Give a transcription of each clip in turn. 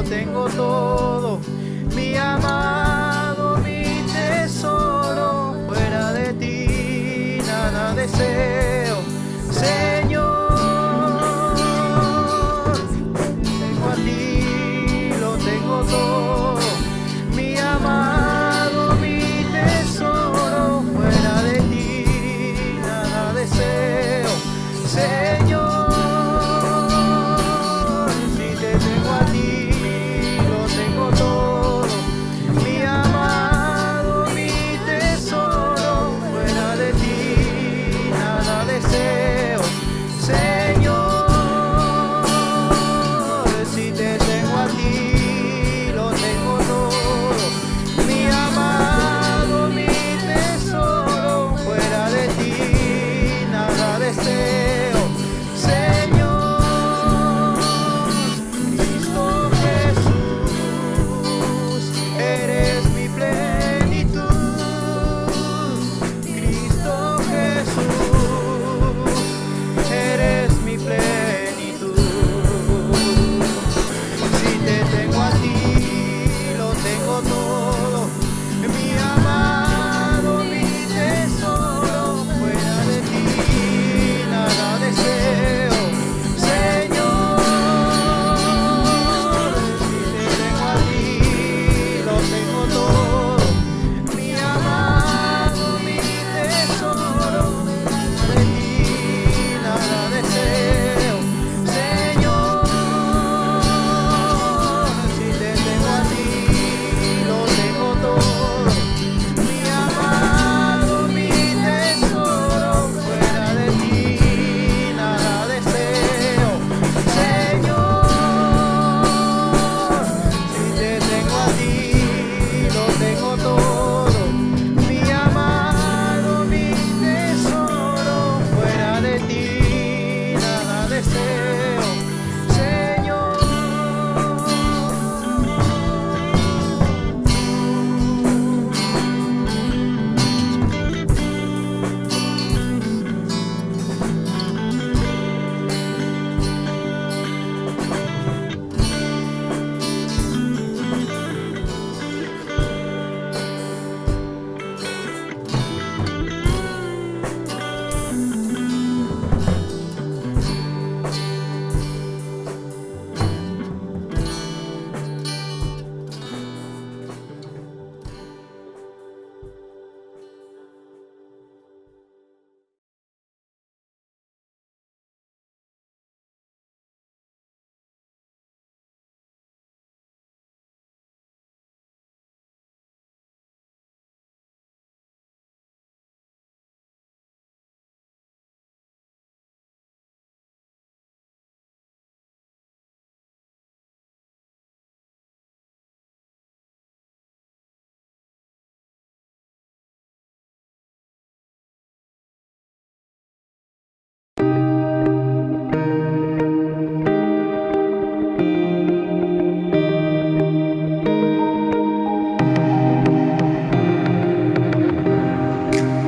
tengo todo, mi amado, mi tesoro, fuera de ti nada deseo, Señor. Tengo a ti, lo tengo todo, mi amado, mi tesoro, fuera de ti nada deseo, Señor.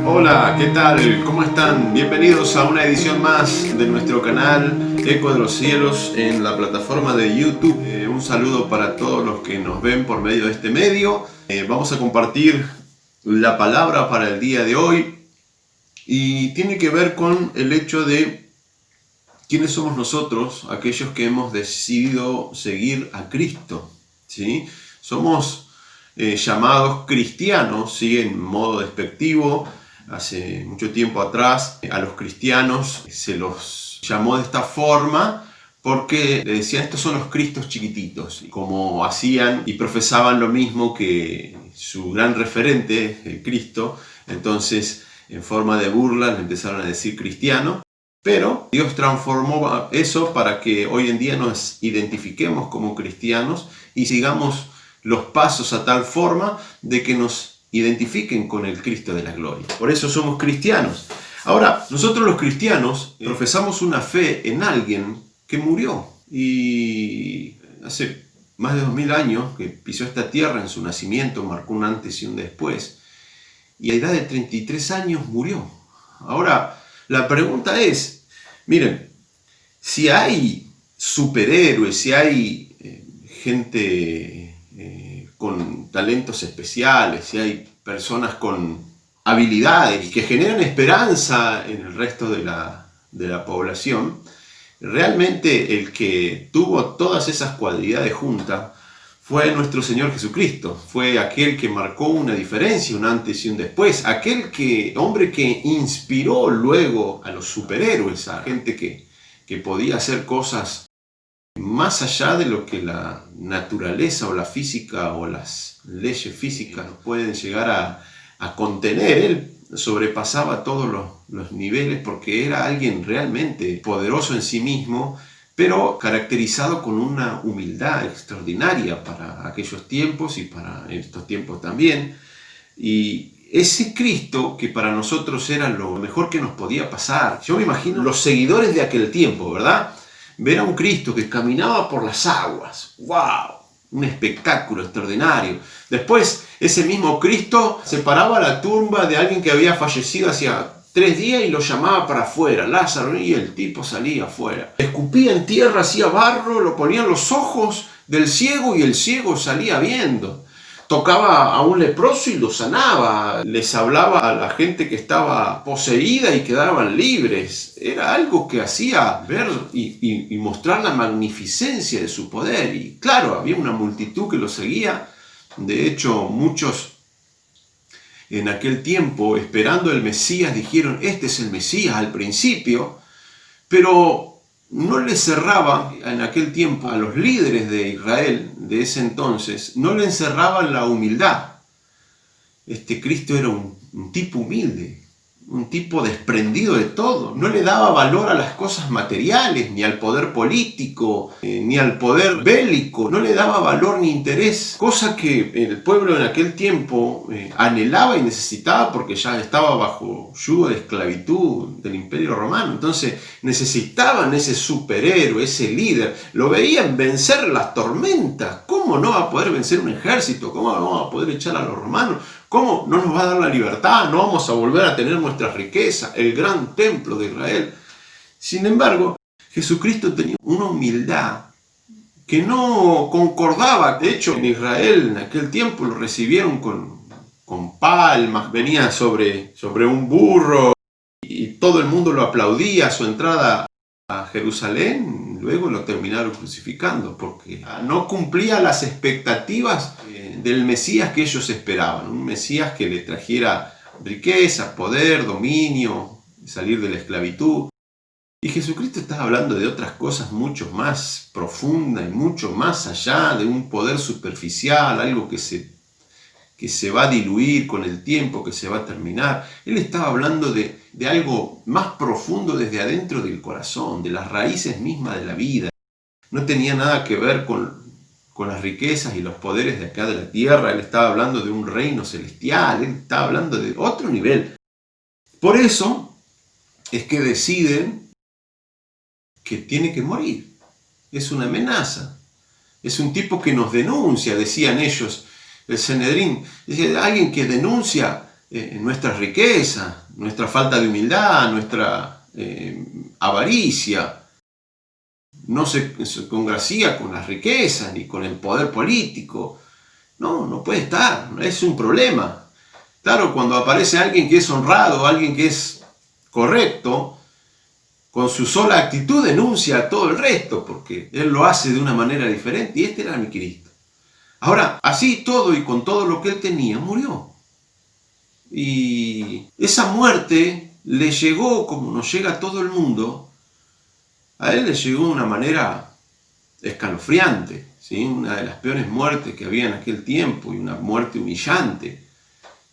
Hola, ¿qué tal? ¿Cómo están? Bienvenidos a una edición más de nuestro canal Eco de los Cielos en la plataforma de YouTube. Un saludo para todos los que nos ven por medio de este medio. Vamos a compartir la palabra para el día de hoy y tiene que ver con el hecho de quiénes somos nosotros, aquellos que hemos decidido seguir a Cristo, ¿sí? Somos llamados cristianos, ¿sí? En modo despectivo. Hace mucho tiempo atrás a los cristianos se los llamó de esta forma porque le decían estos son los cristos chiquititos, como hacían y profesaban lo mismo que su gran referente, el Cristo. Entonces en forma de burla le empezaron a decir cristiano, pero Dios transformó eso para que hoy en día nos identifiquemos como cristianos y sigamos los pasos a tal forma de que nos identifiquen con el Cristo de la gloria. Por eso somos cristianos. Ahora, nosotros los cristianos profesamos una fe en alguien que murió y hace más de 2000 años que pisó esta tierra en su nacimiento, marcó un antes y un después, y a la edad de 33 años murió. Ahora, la pregunta es, miren, si hay superhéroes, si hay gente con talentos especiales y hay personas con habilidades que generan esperanza en el resto de la población, realmente el que tuvo todas esas cualidades juntas fue nuestro Señor Jesucristo. Fue aquel que marcó una diferencia, un antes y un después. Aquel hombre que inspiró luego a los superhéroes, a gente que podía hacer cosas más allá de lo que la naturaleza o la física o las leyes físicas nos pueden llegar a contener. Él sobrepasaba todos los niveles porque era alguien realmente poderoso en sí mismo, pero caracterizado con una humildad extraordinaria para aquellos tiempos y para estos tiempos también. Y ese Cristo que para nosotros era lo mejor que nos podía pasar. Yo me imagino los seguidores de aquel tiempo, ¿verdad? Ver a un Cristo que caminaba por las aguas. ¡Wow! Un espectáculo extraordinario. Después, ese mismo Cristo se paraba a la tumba de alguien que había fallecido hacía 3 días y lo llamaba para afuera, Lázaro, y el tipo salía afuera. Escupía en tierra, hacía barro, lo ponía en los ojos del ciego y el ciego salía viendo. Tocaba a un leproso y lo sanaba. Les hablaba a la gente que estaba poseída y quedaban libres. Era algo que hacía ver y mostrar la magnificencia de su poder. Y claro, había una multitud que lo seguía. De hecho, muchos en aquel tiempo, esperando el Mesías, dijeron, este es el Mesías al principio, pero no le cerraban en aquel tiempo a los líderes de Israel de ese entonces, no le encerraban la humildad. Este Cristo era un tipo humilde, un tipo desprendido de todo. No le daba valor a las cosas materiales, ni al poder político, ni al poder bélico. No le daba valor ni interés, cosa que el pueblo en aquel tiempo anhelaba y necesitaba porque ya estaba bajo yugo de esclavitud del Imperio Romano. Entonces necesitaban ese superhéroe, ese líder. Lo veían vencer las tormentas. ¿Cómo no va a poder vencer un ejército? ¿Cómo no va a poder echar a los romanos? ¿Cómo no nos va a dar la libertad? ¿No vamos a volver a tener nuestra riqueza? El gran templo de Israel. Sin embargo, Jesucristo tenía una humildad que no concordaba. De hecho, en Israel en aquel tiempo lo recibieron con palmas, venía sobre un burro y todo el mundo lo aplaudía a su entrada a Jerusalén. Luego lo terminaron crucificando porque no cumplía las expectativas del Mesías que ellos esperaban. Un Mesías que le trajera riqueza, poder, dominio, salir de la esclavitud. Y Jesucristo estaba hablando de otras cosas mucho más profundas y mucho más allá de un poder superficial, algo que se va a diluir con el tiempo, que se va a terminar. Él estaba hablando de algo más profundo desde adentro del corazón, de las raíces mismas de la vida. No tenía nada que ver con las riquezas y los poderes de acá de la tierra. Él estaba hablando de un reino celestial, él estaba hablando de otro nivel. Por eso es que deciden que tiene que morir. Es una amenaza. Es un tipo que nos denuncia, decían ellos. El Sanedrín, es alguien que denuncia nuestras riquezas, nuestra falta de humildad, nuestra avaricia. No se congracia con las riquezas ni con el poder político. No puede estar, es un problema. Claro, cuando aparece alguien que es honrado, alguien que es correcto, con su sola actitud denuncia a todo el resto, porque él lo hace de una manera diferente, y este era mi Cristo. Ahora, así todo y con todo lo que él tenía, murió. Y esa muerte le llegó como nos llega a todo el mundo. A él le llegó de una manera escalofriante, ¿sí? Una de las peores muertes que había en aquel tiempo y una muerte humillante.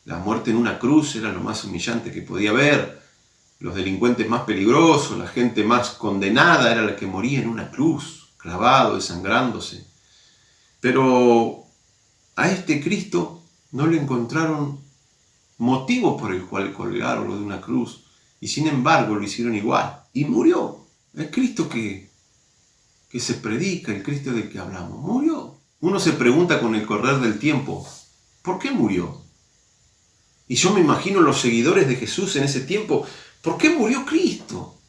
La muerte en una cruz era lo más humillante que podía haber. Los delincuentes más peligrosos, la gente más condenada era la que moría en una cruz, clavado, desangrándose. Pero a este Cristo no le encontraron motivo por el cual colgarlo de una cruz, y sin embargo lo hicieron igual, y murió. El Cristo que se predica, el Cristo del que hablamos, murió. Uno se pregunta con el correr del tiempo, ¿por qué murió? Y yo me imagino los seguidores de Jesús en ese tiempo, ¿por qué murió Cristo?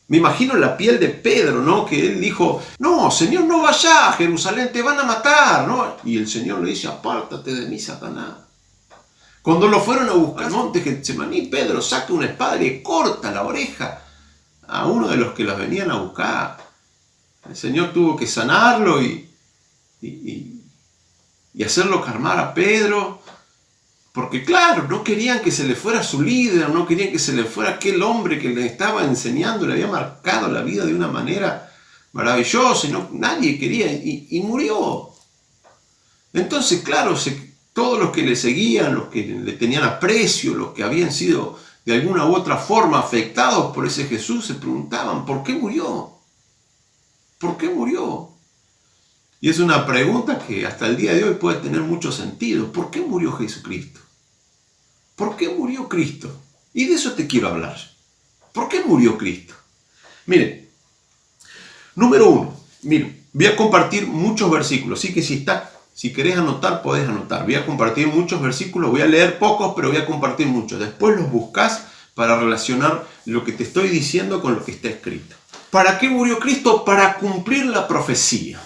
Me imagino la piel de Pedro, ¿no? Que él dijo, no, Señor, no vayas a Jerusalén, te van a matar, ¿no? Y el Señor le dice, apártate de mí, Satanás. Cuando lo fueron a buscar al monte Getsemaní, Pedro saca una espada y le corta la oreja a uno de los que los venían a buscar. El Señor tuvo que sanarlo y hacerlo calmar a Pedro. Porque claro, no querían que se le fuera su líder, no querían que se le fuera aquel hombre que le estaba enseñando, le había marcado la vida de una manera maravillosa, y nadie quería, y murió. Entonces, claro, todos los que le seguían, los que le tenían aprecio, los que habían sido de alguna u otra forma afectados por ese Jesús, se preguntaban, ¿por qué murió? ¿Por qué murió? Y es una pregunta que hasta el día de hoy puede tener mucho sentido. ¿Por qué murió Jesucristo? ¿Por qué murió Cristo? Y de eso te quiero hablar. ¿Por qué murió Cristo? Miren, número 1, miren, voy a compartir muchos versículos, así que si querés anotar, podés anotar. Voy a compartir muchos versículos, voy a leer pocos, pero voy a compartir muchos. Después los buscás para relacionar lo que te estoy diciendo con lo que está escrito. ¿Para qué murió Cristo? Para cumplir la profecía.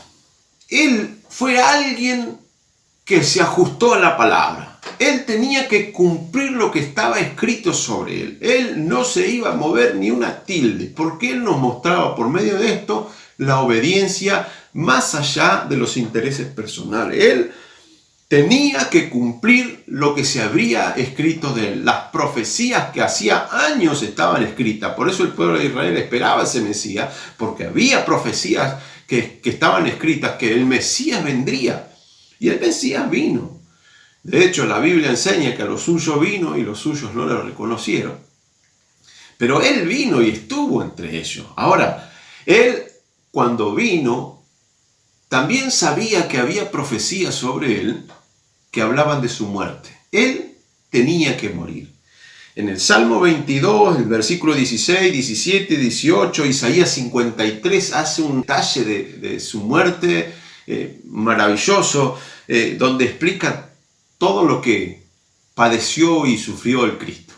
Él fue alguien que se ajustó a la palabra. Él tenía que cumplir lo que estaba escrito sobre él. Él no se iba a mover ni una tilde, porque él nos mostraba por medio de esto la obediencia más allá de los intereses personales. Él tenía que cumplir lo que se había escrito de él. Las profecías que hacía años estaban escritas. Por eso el pueblo de Israel esperaba ese Mesías, porque había profecías que estaban escritas, que el Mesías vendría. Y el Mesías vino. De hecho, la Biblia enseña que a los suyos vino y los suyos no lo reconocieron. Pero él vino y estuvo entre ellos. Ahora, él cuando vino, también sabía que había profecías sobre él que hablaban de su muerte. Él tenía que morir. En el Salmo 22, el versículo 16, 17, 18, Isaías 53 hace un detalle de su muerte maravilloso, donde explica todo lo que padeció y sufrió el Cristo.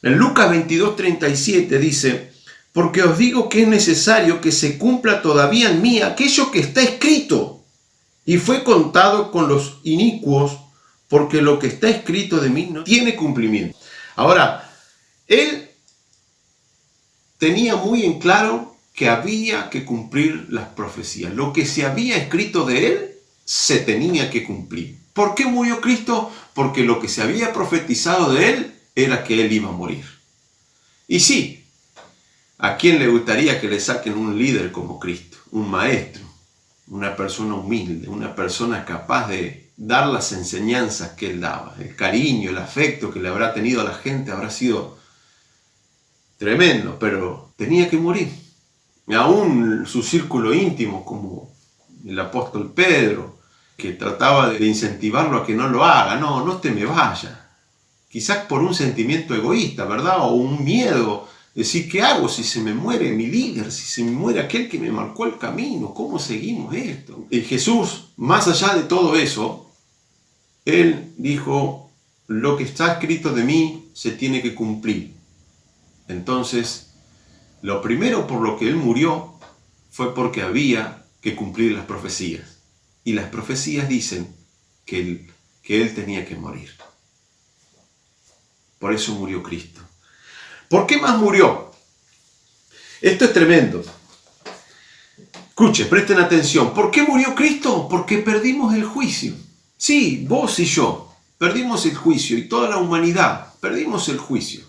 En Lucas 22, 37 dice, porque os digo que es necesario que se cumpla todavía en mí aquello que está escrito, y fue contado con los inicuos, porque lo que está escrito de mí no tiene cumplimiento. Ahora, él tenía muy en claro que había que cumplir las profecías. Lo que se había escrito de él se tenía que cumplir. ¿Por qué murió Cristo? Porque lo que se había profetizado de él era que él iba a morir. Y sí, ¿a quién le gustaría que le saquen un líder como Cristo? Un maestro, una persona humilde, una persona capaz de dar las enseñanzas que él daba. El cariño, el afecto que le habrá tenido a la gente habrá sido tremendo, pero tenía que morir. Y aún su círculo íntimo, como el apóstol Pedro, que trataba de incentivarlo a que no lo haga. No te me vayas. Quizás por un sentimiento egoísta, ¿verdad? O un miedo. Decir, ¿qué hago si se me muere mi líder? Si se me muere aquel que me marcó el camino. ¿Cómo seguimos esto? Y Jesús, más allá de todo eso, él dijo, lo que está escrito de mí se tiene que cumplir. Entonces, lo primero por lo que él murió fue porque había que cumplir las profecías. Y las profecías dicen que él tenía que morir. Por eso murió Cristo. ¿Por qué más murió? Esto es tremendo. Escuchen, presten atención. ¿Por qué murió Cristo? Porque perdimos el juicio. Sí, vos y yo perdimos el juicio y toda la humanidad perdimos el juicio.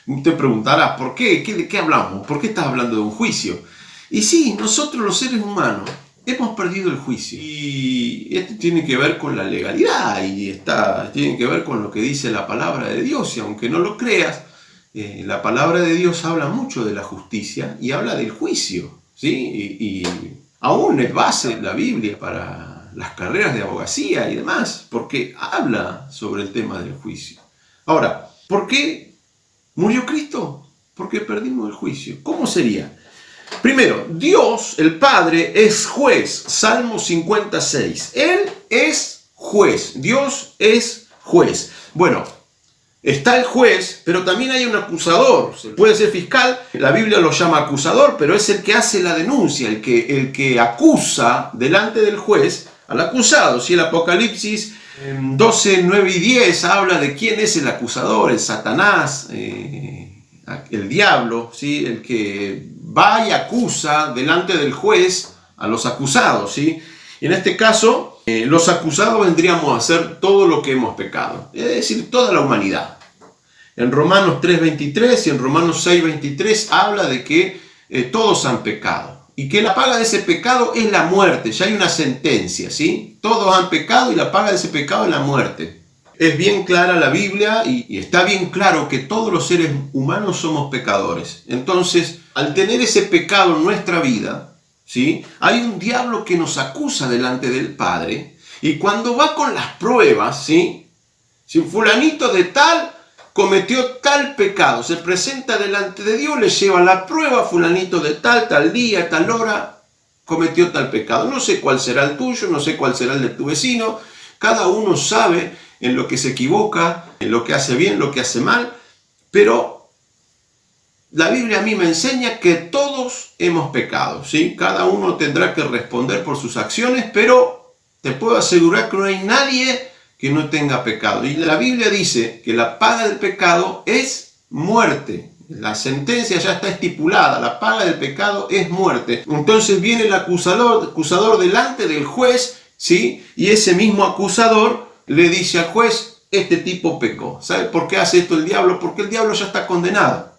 Usted preguntará, ¿por qué? ¿De qué hablamos? ¿Por qué estás hablando de un juicio? Y sí, nosotros los seres humanos hemos perdido el juicio. Y esto tiene que ver con la legalidad y tiene que ver con lo que dice la palabra de Dios. Y aunque no lo creas, la palabra de Dios habla mucho de la justicia y habla del juicio, ¿sí? Y aún es base la Biblia para las carreras de abogacía y demás, porque habla sobre el tema del juicio. Ahora, ¿por qué murió Cristo? Porque perdimos el juicio. ¿Cómo sería? Primero, Dios, el Padre, es juez. Salmo 56. Él es juez. Dios es juez. Bueno, Está el juez, pero también hay un acusador. Puede ser fiscal, la Biblia lo llama acusador, pero es el que hace la denuncia, el que acusa delante del juez al acusado. Si el Apocalipsis 12, 9 y 10 habla de quién es el acusador, el Satanás, el diablo, ¿sí? El que va y acusa delante del juez a los acusados, ¿sí? Y en este caso, los acusados vendríamos a hacer todo lo que hemos pecado, es decir, toda la humanidad. En Romanos 3:23 y en Romanos 6:23 habla de que todos han pecado y que la paga de ese pecado es la muerte. Ya hay una sentencia, ¿sí? Todos han pecado y la paga de ese pecado es la muerte. Es bien clara la Biblia y está bien claro que todos los seres humanos somos pecadores. Entonces, al tener ese pecado en nuestra vida, ¿sí? Hay un diablo que nos acusa delante del Padre, y cuando va con las pruebas, ¿sí? Si fulanito de tal cometió tal pecado, se presenta delante de Dios, le lleva la prueba, fulanito de tal día, tal hora, cometió tal pecado. No sé cuál será el tuyo, no sé cuál será el de tu vecino, cada uno sabe en lo que se equivoca, en lo que hace bien, lo que hace mal, pero la Biblia a mí me enseña que todos hemos pecado, ¿sí? Cada uno tendrá que responder por sus acciones, pero te puedo asegurar que no hay nadie que no tenga pecado. Y la Biblia dice que la paga del pecado es muerte. La sentencia ya está estipulada, la paga del pecado es muerte. Entonces viene el acusador delante del juez, ¿sí? Y ese mismo acusador le dice al juez, este tipo pecó. ¿Sabe por qué hace esto el diablo? Porque el diablo ya está condenado.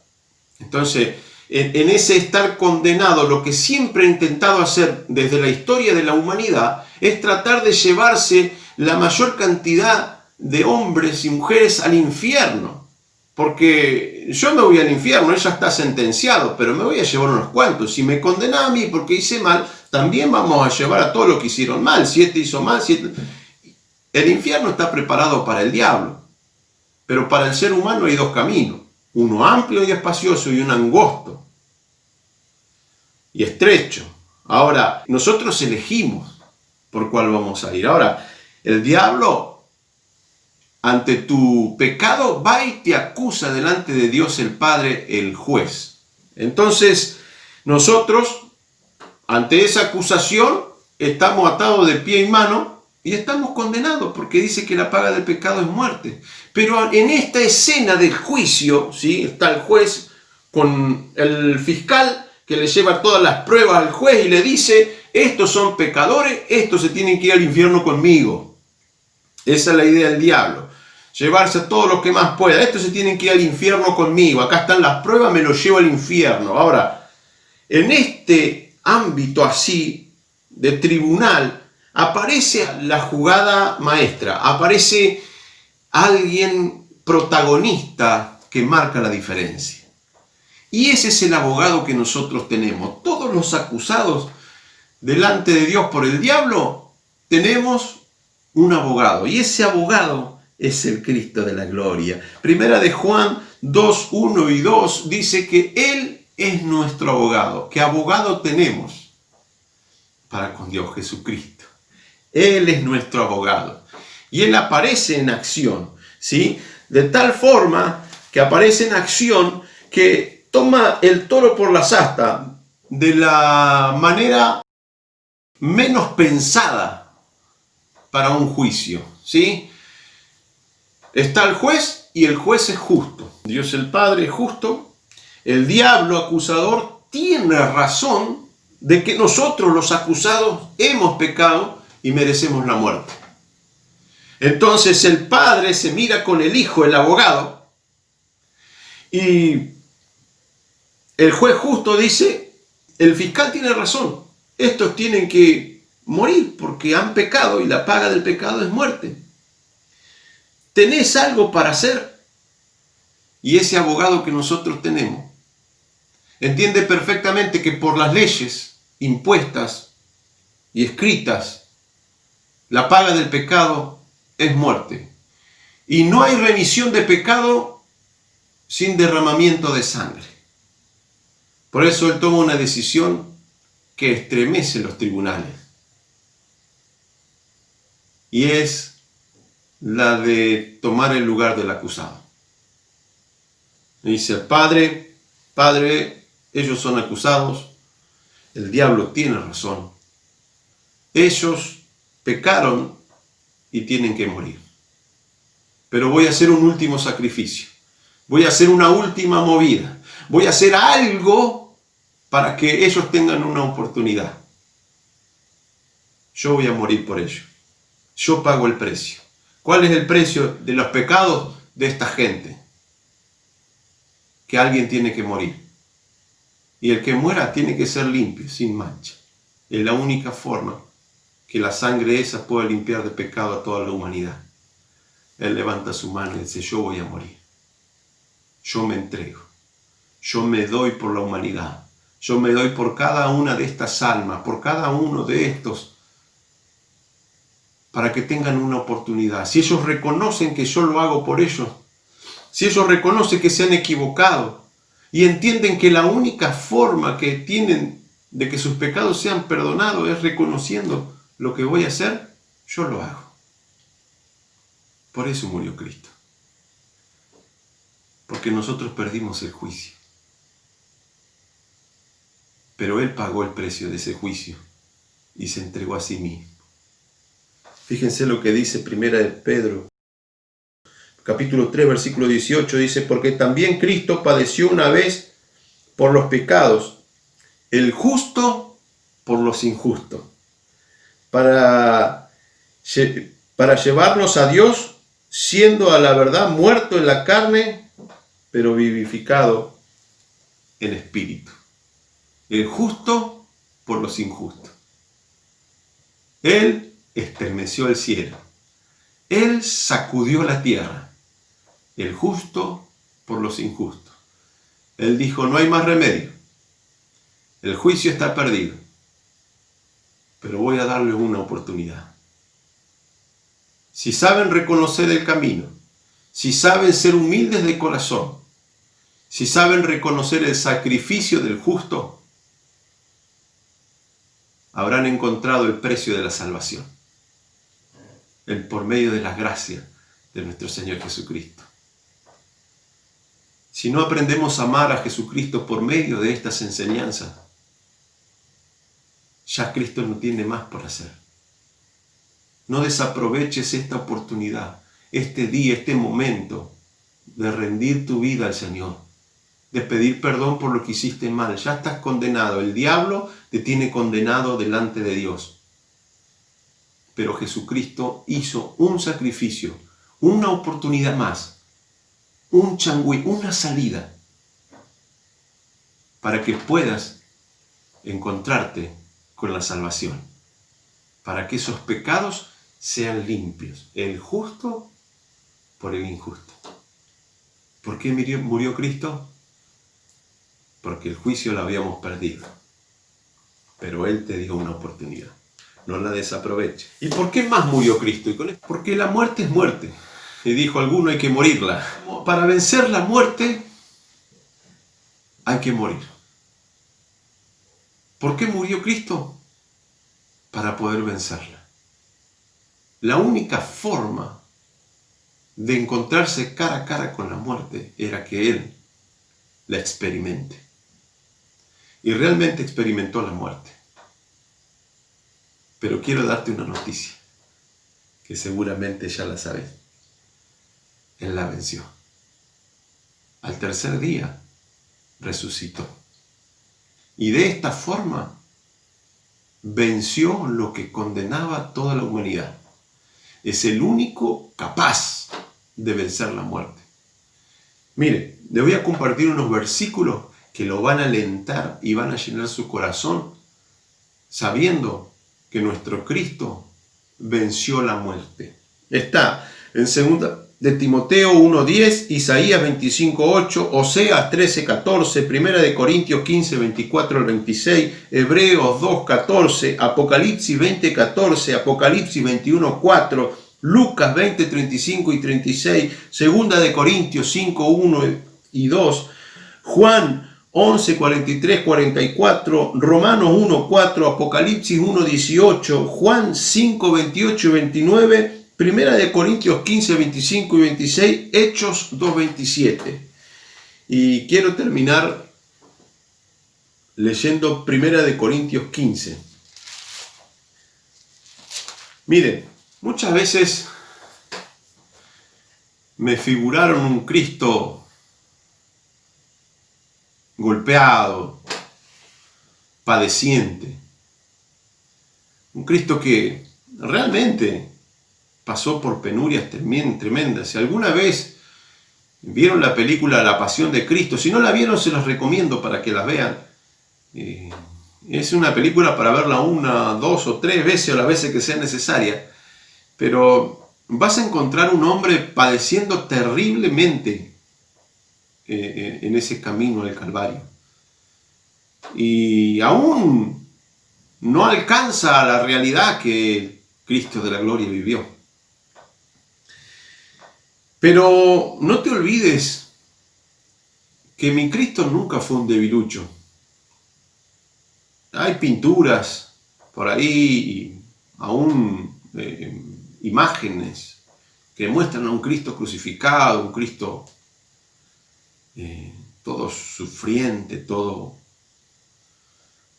Entonces, en ese estar condenado, lo que siempre ha intentado hacer desde la historia de la humanidad es tratar de llevarse la mayor cantidad de hombres y mujeres al infierno. Porque yo me voy al infierno, él ya está sentenciado, pero me voy a llevar unos cuantos. Si me condena a mí porque hice mal, también vamos a llevar a todos los que hicieron mal. Si este hizo mal, el infierno está preparado para el diablo. Pero para el ser humano hay dos caminos. Uno amplio y espacioso y uno angosto y estrecho. Ahora, nosotros elegimos por cuál vamos a ir. Ahora, el diablo, ante tu pecado, va y te acusa delante de Dios el Padre, el juez. Entonces, nosotros, ante esa acusación, estamos atados de pie y mano y estamos condenados, porque dice que la paga del pecado es muerte. Pero en esta escena del juicio, ¿sí? Está el juez con el fiscal que le lleva todas las pruebas al juez y le dice, estos son pecadores, estos se tienen que ir al infierno conmigo. Esa es la idea del diablo. Llevarse a todos los que más pueda. Estos se tienen que ir al infierno conmigo. Acá están las pruebas, me los llevo al infierno. Ahora, en este ámbito así de tribunal, aparece la jugada maestra. Aparece alguien protagonista que marca la diferencia. Y ese es el abogado que nosotros tenemos. Todos los acusados delante de Dios por el diablo, tenemos un abogado. Y ese abogado es el Cristo de la gloria. Primera de Juan 2, 1 y 2 dice que Él es nuestro abogado. ¿Qué abogado tenemos? Para con Dios, Jesucristo. Él es nuestro abogado. Y Él aparece en acción, ¿sí? De tal forma que aparece en acción que toma el toro por las astas de la manera menos pensada para un juicio, ¿sí? Está el juez y el juez es justo. Dios el Padre es justo. El diablo acusador tiene razón de que nosotros los acusados hemos pecado y merecemos la muerte. Entonces el Padre se mira con el Hijo, el abogado, y el juez justo dice, el fiscal tiene razón, estos tienen que morir porque han pecado y la paga del pecado es muerte. ¿Tenés algo para hacer? Y ese abogado que nosotros tenemos entiende perfectamente que por las leyes impuestas y escritas, la paga del pecado es muerte. Y no hay remisión de pecado sin derramamiento de sangre. Por eso él toma una decisión que estremece los tribunales. Y es la de tomar el lugar del acusado. Y dice, Padre, ellos son acusados, el diablo tiene razón. Ellos pecaron y tienen que morir. Pero voy a hacer un último sacrificio. Voy a hacer una última movida. Voy a hacer algo para que ellos tengan una oportunidad. Yo voy a morir por ellos. Yo pago el precio. ¿Cuál es el precio de los pecados de esta gente? Que alguien tiene que morir. Y el que muera tiene que ser limpio, sin mancha. Es la única forma que la sangre esa pueda limpiar de pecado a toda la humanidad. Él levanta su mano y dice, yo voy a morir. Yo me entrego. Yo me doy por la humanidad. Yo me doy por cada una de estas almas, por cada uno de estos, para que tengan una oportunidad. Si ellos reconocen que yo lo hago por ellos, si ellos reconocen que se han equivocado y entienden que la única forma que tienen de que sus pecados sean perdonados es reconociendo lo que voy a hacer, yo lo hago. Por eso murió Cristo. Porque nosotros perdimos el juicio. Pero Él pagó el precio de ese juicio y se entregó a sí mismo. Fíjense lo que dice Primera de Pedro, capítulo 3, versículo 18, dice, porque también Cristo padeció una vez por los pecados, el justo por los injustos, para llevarnos a Dios, siendo a la verdad muerto en la carne, pero vivificado en espíritu. El justo por los injustos. Él estremeció el cielo. Él sacudió la tierra. El justo por los injustos. Él dijo, no hay más remedio. El juicio está perdido. Pero voy a darle una oportunidad. Si saben reconocer el camino, si saben ser humildes de corazón, si saben reconocer el sacrificio del justo, habrán encontrado el precio de la salvación. Por medio de la gracia de nuestro Señor Jesucristo. Si no aprendemos a amar a Jesucristo por medio de estas enseñanzas, ya Cristo no tiene más por hacer. No desaproveches esta oportunidad, este día, este momento de rendir tu vida al Señor, de pedir perdón por lo que hiciste mal. Ya estás condenado. El diablo te tiene condenado delante de Dios. Pero Jesucristo hizo un sacrificio, una oportunidad más, un changüí, una salida, para que puedas encontrarte con la salvación, para que esos pecados sean limpios, el justo por el injusto. ¿Por qué murió Cristo? Porque el juicio lo habíamos perdido, pero Él te dio una oportunidad. No la desaproveche. ¿Y por qué más murió Cristo? Porque la muerte es muerte. Y dijo alguno, hay que morirla. Para vencer la muerte, hay que morir. ¿Por qué murió Cristo? Para poder vencerla. La única forma de encontrarse cara a cara con la muerte era que Él la experimente. Y realmente experimentó la muerte. Pero quiero darte una noticia, que seguramente ya la sabes. Él la venció. Al tercer día resucitó. Y de esta forma venció lo que condenaba a toda la humanidad. Es el único capaz de vencer la muerte. Mire, le voy a compartir unos versículos que lo van a alentar y van a llenar su corazón, sabiendo que nuestro Cristo venció la muerte. Está en 2 de Timoteo 1:10, Isaías 25:8, Oseas 13:14, 1 de Corintios 15:24 al 26, Hebreos 2:14, Apocalipsis 20:14, Apocalipsis 21:4, Lucas 20:35 y 36, 2 de Corintios 5:1 y 2, Juan 11, 43, 44, Romanos 1, 4, Apocalipsis 1, 18, Juan 5, 28 y 29, Primera de Corintios 15, 25 y 26, Hechos 2, 27. Y quiero terminar leyendo 1 Corintios 15. Miren, muchas veces me figuraron un Cristo golpeado, padeciente. Un Cristo que realmente pasó por penurias tremendas. Si alguna vez vieron la película La Pasión de Cristo, si no la vieron se las recomiendo para que la vean. Es una película para verla 1, 2 o 3 veces o las veces que sea necesaria. Pero vas a encontrar un hombre padeciendo terriblemente en ese camino al Calvario. Y aún no alcanza a la realidad que Cristo de la gloria vivió. Pero no te olvides que mi Cristo nunca fue un debilucho. Hay pinturas por ahí, aún imágenes que muestran a un Cristo crucificado, un Cristo todo sufriente, todo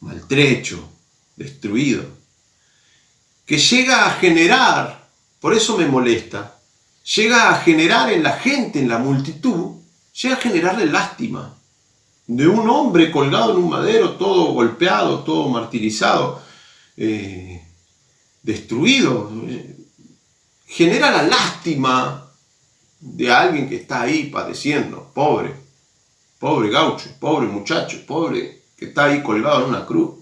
maltrecho, destruido, que llega a generar, por eso me molesta, llega a generar en la gente, en la multitud, llega a generarle lástima de un hombre colgado en un madero, todo golpeado, todo martirizado, destruido. Genera la lástima de alguien que está ahí padeciendo, pobre gaucho, pobre muchacho, pobre que está ahí colgado en una cruz.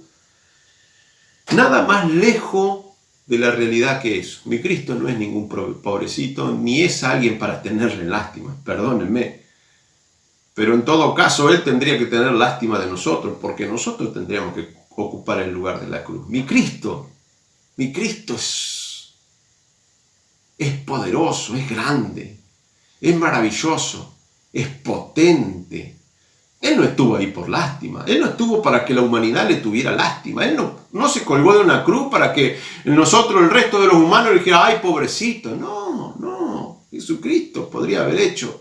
Nada más lejos de la realidad que eso. Mi Cristo no es ningún pobrecito, ni es alguien para tenerle lástima, perdónenme. Pero en todo caso, Él tendría que tener lástima de nosotros, porque nosotros tendríamos que ocupar el lugar de la cruz. Mi Cristo es poderoso, es grande, es maravilloso, es potente. Él no estuvo ahí por lástima, Él no estuvo para que la humanidad le tuviera lástima, Él no se colgó de una cruz para que nosotros, el resto de los humanos, le dijera, ay, pobrecito. No, Jesucristo podría haber hecho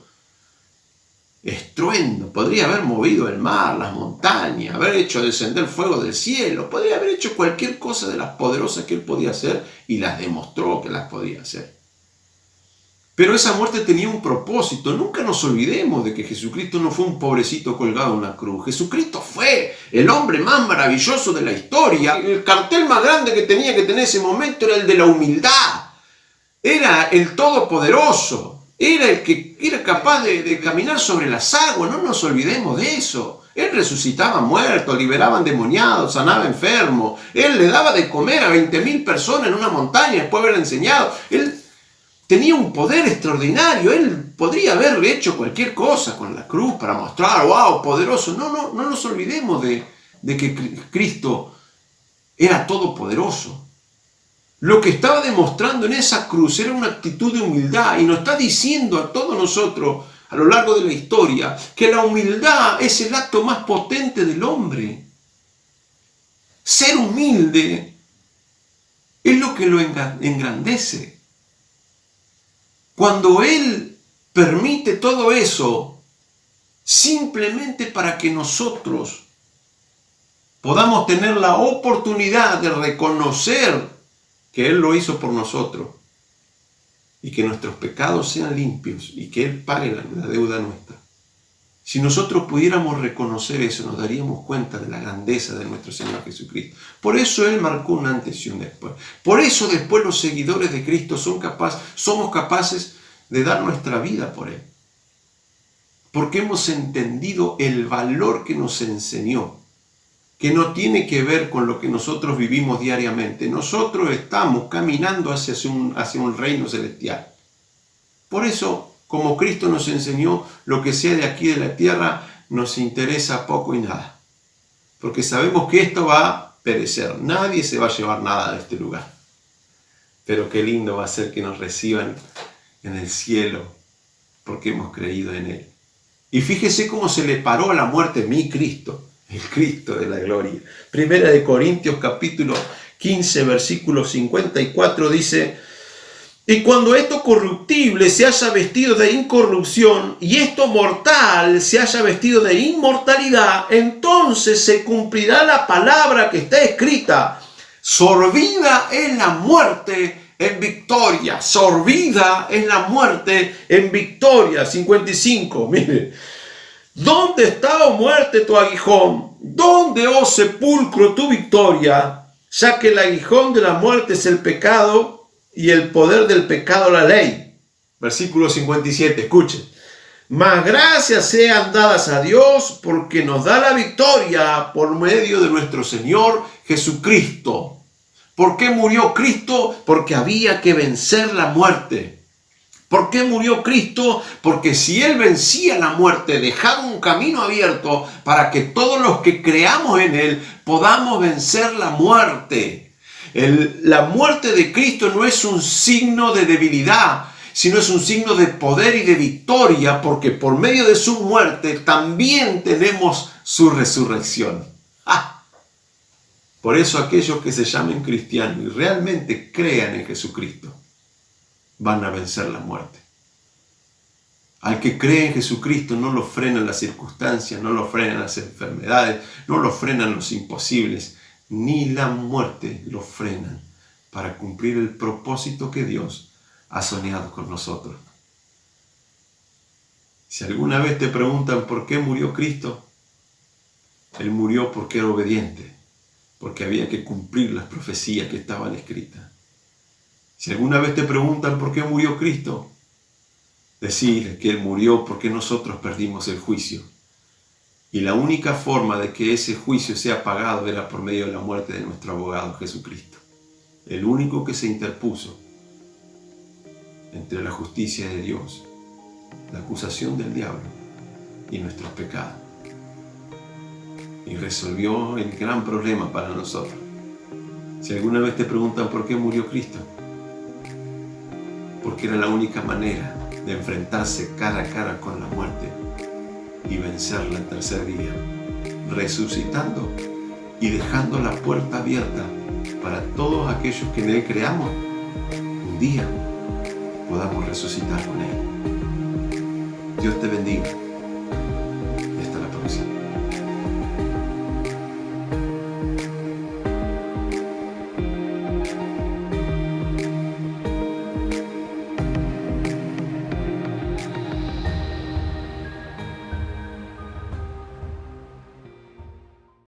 estruendo, podría haber movido el mar, las montañas, haber hecho descender fuego del cielo, podría haber hecho cualquier cosa de las poderosas que Él podía hacer y las demostró que las podía hacer. Pero esa muerte tenía un propósito. Nunca nos olvidemos de que Jesucristo no fue un pobrecito colgado en una cruz. Jesucristo fue el hombre más maravilloso de la historia. El cartel más grande que tenía que tener ese momento era el de la humildad. Era el todopoderoso. Era el que era capaz de caminar sobre las aguas. No nos olvidemos de eso. Él resucitaba muertos, liberaba endemoniados, sanaba enfermos. Él le daba de comer a 20.000 personas en una montaña después de haberle enseñado. Él tenía un poder extraordinario. Él podría haber hecho cualquier cosa con la cruz para mostrar, wow, poderoso. No nos olvidemos de que Cristo era todopoderoso. Lo que estaba demostrando en esa cruz era una actitud de humildad y nos está diciendo a todos nosotros a lo largo de la historia que la humildad es el acto más potente del hombre. Ser humilde es lo que lo engrandece. Cuando Él permite todo eso, simplemente para que nosotros podamos tener la oportunidad de reconocer que Él lo hizo por nosotros y que nuestros pecados sean limpios y que Él pague la deuda nuestra. Si nosotros pudiéramos reconocer eso, nos daríamos cuenta de la grandeza de nuestro Señor Jesucristo. Por eso Él marcó un antes y un después. Por eso después los seguidores de Cristo somos capaces de dar nuestra vida por Él. Porque hemos entendido el valor que nos enseñó, que no tiene que ver con lo que nosotros vivimos diariamente. Nosotros estamos caminando hacia un reino celestial. Por eso, como Cristo nos enseñó, lo que sea de aquí de la tierra nos interesa poco y nada. Porque sabemos que esto va a perecer. Nadie se va a llevar nada de este lugar. Pero qué lindo va a ser que nos reciban en el cielo, porque hemos creído en Él. Y fíjese cómo se le paró a la muerte mi Cristo, el Cristo de la gloria. 1 Corintios capítulo 15, versículo 54 dice: Y cuando esto corruptible se haya vestido de incorrupción y esto mortal se haya vestido de inmortalidad, entonces se cumplirá la palabra que está escrita: sorbida es la muerte en victoria. Sorbida es la muerte en victoria. 55, mire. ¿Dónde está, oh muerte, tu aguijón? ¿Dónde, oh sepulcro, tu victoria? Ya que el aguijón de la muerte es el pecado y el poder del pecado la ley. Versículo 57, escuchen. Mas gracias sean dadas a Dios porque nos da la victoria por medio de nuestro Señor Jesucristo. ¿Por qué murió Cristo? Porque había que vencer la muerte. ¿Por qué murió Cristo? Porque si Él vencía la muerte, dejaba un camino abierto para que todos los que creamos en Él podamos vencer la muerte. La muerte de Cristo no es un signo de debilidad, sino es un signo de poder y de victoria, porque por medio de su muerte también tenemos su resurrección. ¡Ah! Por eso aquellos que se llamen cristianos y realmente crean en Jesucristo, van a vencer la muerte. Al que cree en Jesucristo no lo frenan las circunstancias, no lo frenan las enfermedades, no lo frenan los imposibles, ni la muerte lo frenan para cumplir el propósito que Dios ha soñado con nosotros. Si alguna vez te preguntan por qué murió Cristo, Él murió porque era obediente, porque había que cumplir las profecías que estaban escritas. Si alguna vez te preguntan por qué murió Cristo, decirle que Él murió porque nosotros perdimos el juicio. Y la única forma de que ese juicio sea pagado era por medio de la muerte de nuestro abogado Jesucristo. El único que se interpuso entre la justicia de Dios, la acusación del diablo y nuestros pecados. Y resolvió el gran problema para nosotros. Si alguna vez te preguntan por qué murió Cristo, porque era la única manera de enfrentarse cara a cara con la muerte y vencerla el tercer día, resucitando y dejando la puerta abierta para todos aquellos que en Él creamos, un día podamos resucitar con Él. Dios te bendiga.